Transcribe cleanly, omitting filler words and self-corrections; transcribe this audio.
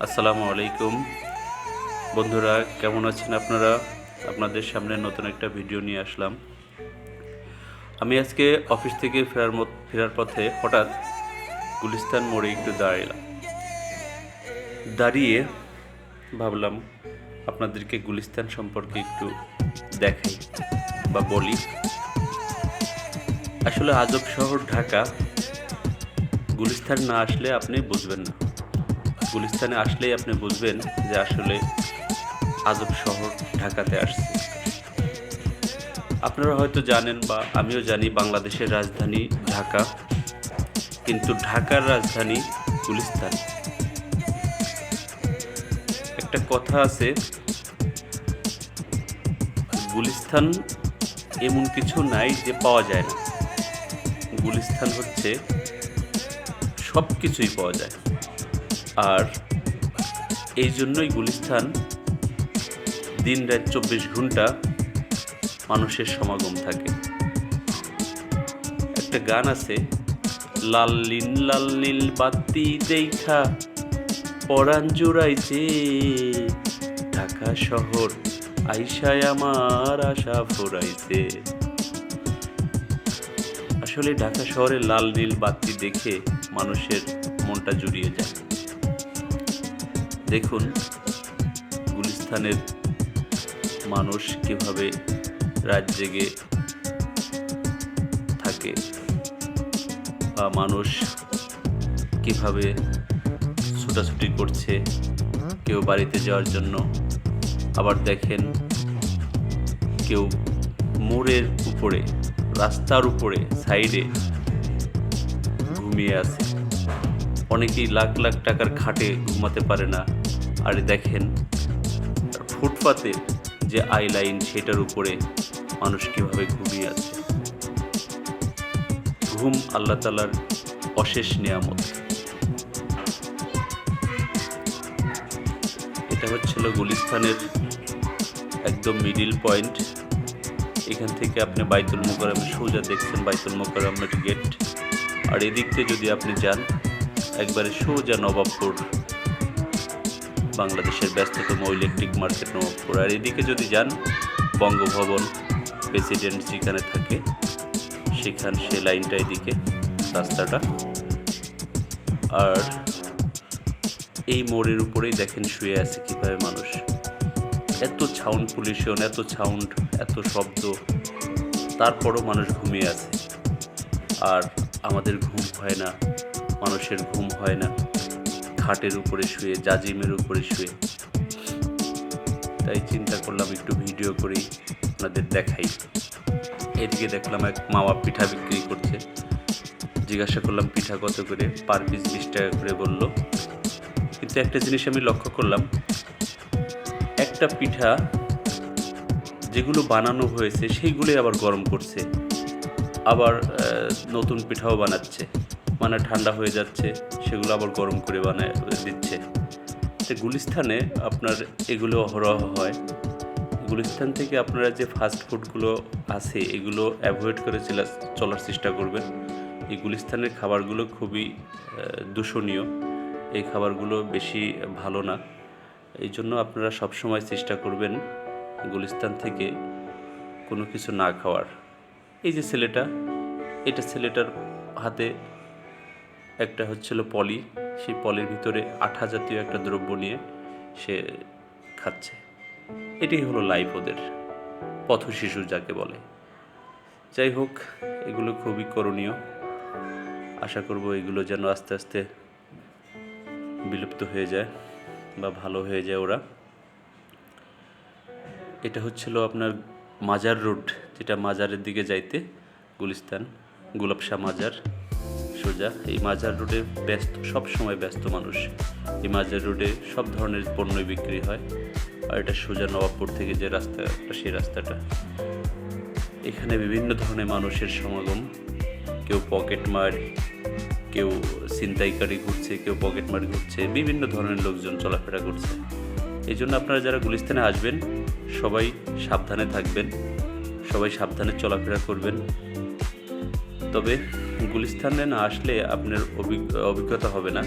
আসসালামু আলাইকুম বন্ধুরা, কেমন আছেন আপনারা? আপনাদের সামনে নতুন একটা ভিডিও নিয়ে আসলাম। আমি আজকে অফিস থেকে ফেরার পথে হঠাৎ গুলিস্তান মোড়ে একটু দাঁড়িয়ে ভাবলাম আপনাদেরকে গুলিস্তান সম্পর্কে একটু দেখাই বা বলি। আসলে আজব শহর ঢাকা, গুলিস্তান না আসলে আপনি বুঝবেন না। গুলিস্তানে আসলেই আপনি বুঝবেন যে আসলে আজব শহর ঢাকাতে আসছে। আপনারা হয়তো জানেন বা আমিও জানি বাংলাদেশের রাজধানী ঢাকা, কিন্তু ঢাকার রাজধানী গুলিস্তান। একটা কথা আছে, গুলিস্তান এমন কিছু নাই যে পাওয়া যায় না। গুলিস্তান হচ্ছে সব কিছুই পাওয়া যায়, আর এই জন্যই গুলিস্তান দিন রাত 24 ঘন্টা মানুষের সমাগম থাকে। একটা গান আছে, লাল নীল বাতি দেখা পরাণ জুড়াইছে, ঢাকা শহর আইসায় আমার আশা ফুরাইছে। আসলে ঢাকা শহরে লাল নীল বাতি দেখে মানুষের মনটা জুড়িয়ে যায়। দেখুন গুলিস্তানের মানুষ কিভাবে রাত জেগে থাকে, বা মানুষ কিভাবে ছুটাছুটি করছে কেউ বাড়িতে যাওয়ার জন্য, আবার দেখেন কেউ মোড়ের উপরে, রাস্তার উপরে সাইডে ঘুমিয়ে আছে। অনেকেই লাখ লাখ টাকার খাটে ঘুমাতে পারে না, আর দেখেন ফুটপাতে যে আই লাইন, সেটার উপরে মানুষ কিভাবে ঘুমিয়ে আছে। ঘুম আল্লাহ তাআলার অশেষ নিয়ামত। এটা হচ্ছিল গুলিস্তানের একদম মিডিল পয়েন্ট। এখান থেকে আপনি বাইতুল মোকাররমে সোজা দেখছেন বাইতুল মোকাররমের গেট, আর এদিক থেকে যদি আপনি যান একবারে সোজা নবাবপুর, বাংলাদেশের ব্যস্ততম ইলেকট্রিক মার্কেট নবাবপুর। আর এদিকে যদি যান বঙ্গভবন, প্রেসিডেন্ট যেখানে থাকে সেখানে, সে লাইনটা এদিকে রাস্তাটা। আর এই মোড়ের উপরেই দেখেন শুয়ে আছে কিভাবে মানুষ। এত সাউন্ড পলিউশন, এত সাউন্ড, এত শব্দ, তারপরও মানুষ ঘুমিয়ে আছে। আর আমাদের ঘুম হয় না, মানুষের ঘুম হয় না খাটের উপরে শুয়ে, জাজিমের উপরে শুয়ে। তাই চিন্তা করলাম একটু ভিডিও করি, আপনাদের দেখাই। এদিকে দেখলাম এক মামা পিঠা বিক্রি করছে। জিজ্ঞাসা করলাম পিঠা কত করে, পার পিস 20 টাকা করে বলল। কিন্তু একটা জিনিস আমি লক্ষ্য করলাম, একটা পিঠা যেগুলো বানানো হয়েছে সেইগুলোই আবার গরম করছে, আবার নতুন পিঠাও বানাচ্ছে, মানে ঠান্ডা হয়ে যাচ্ছে সেগুলো আবার গরম করে বানায় দিচ্ছে। তো গুলিস্তানে আপনার এগুলো অহরহ হয়। গুলিস্তান থেকে আপনারা যে ফাস্ট ফুডগুলো আছে এগুলো অ্যাভয়েড করে চলার চেষ্টা করবেন। এই গুলিস্তানের খাবারগুলো খুবই দূষণীয়, এই খাবারগুলো বেশি ভালো না। এই জন্য আপনারা সবসময় চেষ্টা করবেন গুলিস্তান থেকে কোনো কিছু না খাওয়ার। এই যে ছেলেটার হাতে একটা হচ্ছিল পলি, সেই পলির ভিতরে আঠা জাতীয় একটা দ্রব্য নিয়ে সে খাচ্ছে। এটাই হলো লাইফ ওদের, পথ শিশু যাকে বলে। যাই হোক, এগুলো খুবই করণীয়। আশা করব এগুলো যেন আস্তে আস্তে বিলুপ্ত হয়ে যায় বা ভালো হয়ে যায় ওরা। এটা হচ্ছিল আপনার মাজার রোড, যেটা মাজারের দিকে যাইতে গুলিস্তান গোলাপ শাহ মাজার সোজা। এই মাজার রোডে সব সময় ব্যস্ত মানুষ। এই মাজার রোডে সব ধরনের পণ্য বিক্রি হয়। আর এটা সোজা নবাবপুর থেকে যে রাস্তাটা, সেই রাস্তাটা, এখানে বিভিন্ন ধরনের মানুষের সমাগম। কেউ পকেটমার, কেউ ছিনতাইকারী ঘুরছে, কেউ পকেটমার ঘুরছে, বিভিন্ন ধরনের লোকজন চলাফেরা করছে। এই জন্য আপনারা যারা গুলিস্তানে আসবেন সবাই সাবধানে থাকবেন, সবাই সাবধানে চলাফেরা করবেন। তবে গুলিস্তানে না আসলে আপনার অভিজ্ঞতা হবে না।